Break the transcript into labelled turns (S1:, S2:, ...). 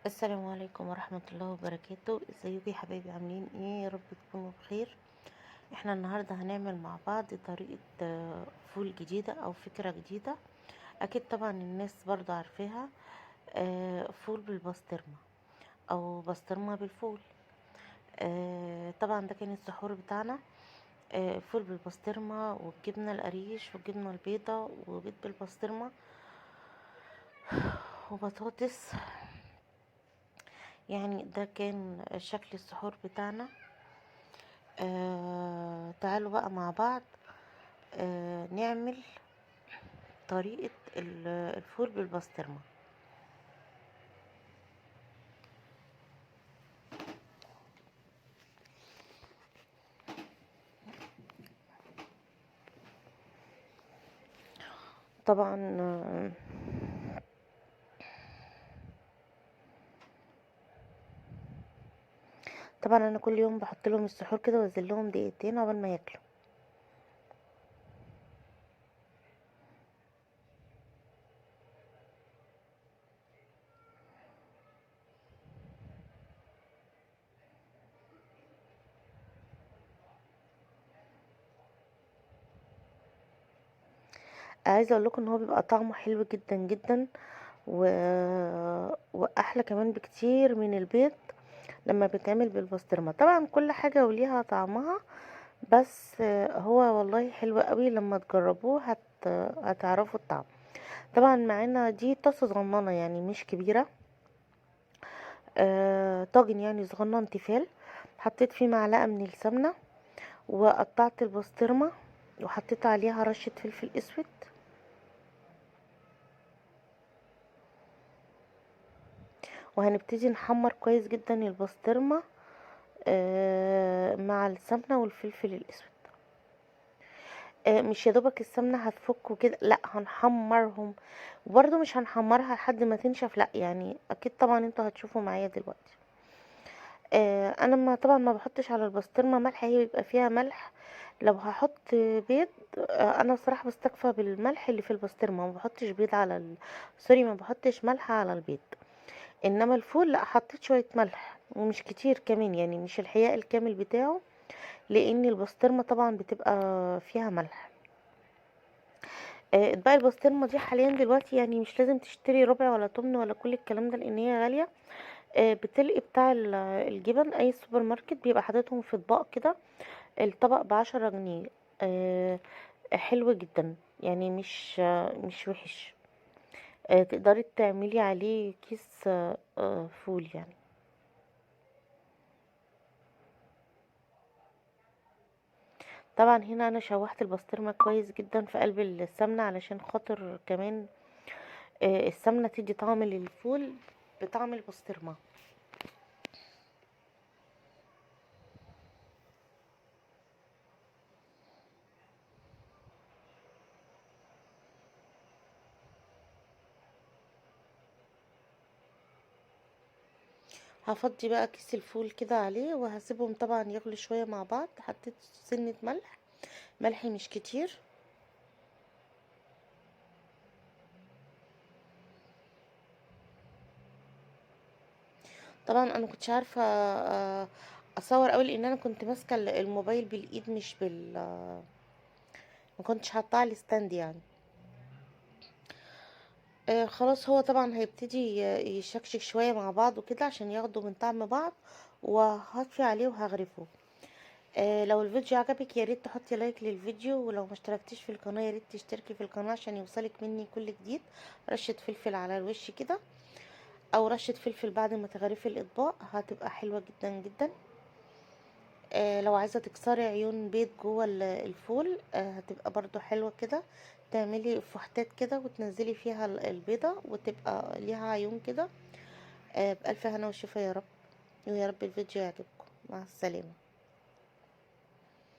S1: السلام عليكم ورحمة الله وبركاته. ازيكم يا حبايبي؟ عاملين ايه؟ يا رب تكونوا بخير. احنا النهاردة هنعمل مع بعض طريقة فول جديدة او فكرة جديدة. اكيد طبعا الناس برضو عارفاها. فول بالبسطرمة او بسطرمة بالفول. طبعا ده كان السحور بتاعنا. فول بالبسطرمة والجبنة القريش والجبنة البيضة وبيض بالبسطرمة وبطاطس. يعني ده كان شكل السحور بتاعنا. تعالوا بقى مع بعض نعمل طريقة الفول بالبسطرمة. طبعا طبعا انا كل يوم بحط لهم السحور كده وانزل لهم دقيقتين قبل ما ياكلوا. عايزه اقول لكم ان هو بيبقى طعمه حلو جدا جدا و... واحلى كمان بكتير من البيض لما بيتعمل بالبسطرمه. طبعا كل حاجه وليها طعمها، بس هو والله حلو قوي. لما تجربوه هتعرفوا الطعم. طبعا معانا دي طاسه صغننه يعني مش كبيره. طاجن يعني صغنن تيفال. حطيت فيه معلقه من السمنه وقطعت البسطرمه وحطيت عليها رشه فلفل اسود. وهنبتدي نحمر كويس جدا البسطرمه مع السمنه والفلفل الاسود. مش يا دوبك السمنه هتفك وكده، لا هنحمرهم. وبرده مش هنحمرها لحد ما تنشف، لا يعني اكيد طبعا انتوا هتشوفوا معايا دلوقتي. انا ما طبعا ما بحطش على البسطرمه ملح، هي بيبقى فيها ملح. لو هحط بيض، انا بصراحه بستكفى بالملح اللي في البسطرمه، ما بحطش بيض على سوري، ما بحطش ملح على البيض. انما الفول لا، حطيت شويه ملح ومش كتير كمان، يعني مش الحياء الكامل بتاعه، لان البسطرمه طبعا بتبقى فيها ملح. اطباق البسطرمه دي حاليا دلوقتي يعني مش لازم تشتري ربع ولا تمن ولا كل الكلام ده لان هي غاليه. بتلقي بتاع الجبن اي سوبر ماركت بيبقى حاططهم في اطباق كده. الطبق ب10 جنيه. حلو جدا يعني مش وحش. تقدري تعملي عليه كيس فول يعني. طبعا هنا انا شوحت البسطرمه كويس جدا في قلب السمنه علشان خاطر كمان السمنه تدي طعم للفول بطعم البسطرمه. هفضي بقى كيس الفول كده عليه وهسيبهم طبعا يغلوا شويه مع بعض. حطيت سنه ملح، ملح مش كتير. طبعا انا كنتش عارفه اصور قوي لان انا كنت ماسكه الموبايل بالايد مش ما كنتش حاطاه على الستاند يعني. خلاص هو طبعا هيبتدي يشكشك شويه مع بعض وكده عشان ياخدوا من طعم بعض. وهطفي عليه وهغرفه. لو الفيديو عجبك يا ريت تحطي لايك للفيديو، ولو ما اشتركتيش في القناه يا ريت تشتركي في القناه عشان يوصلك مني كل جديد. رشه فلفل على الوش كده، او رشه فلفل بعد ما تغرفي الاطباق هتبقى حلوه جدا جدا. لو عايزة تكسري عيون بيض جوه الفول هتبقى برضو حلوة كده. تعملي فحتات كده وتنزلي فيها البيضة وتبقى ليها عيون كده. بألف هنا وشفا يا رب. ويا رب الفيديو يعجبكم. مع السلامة.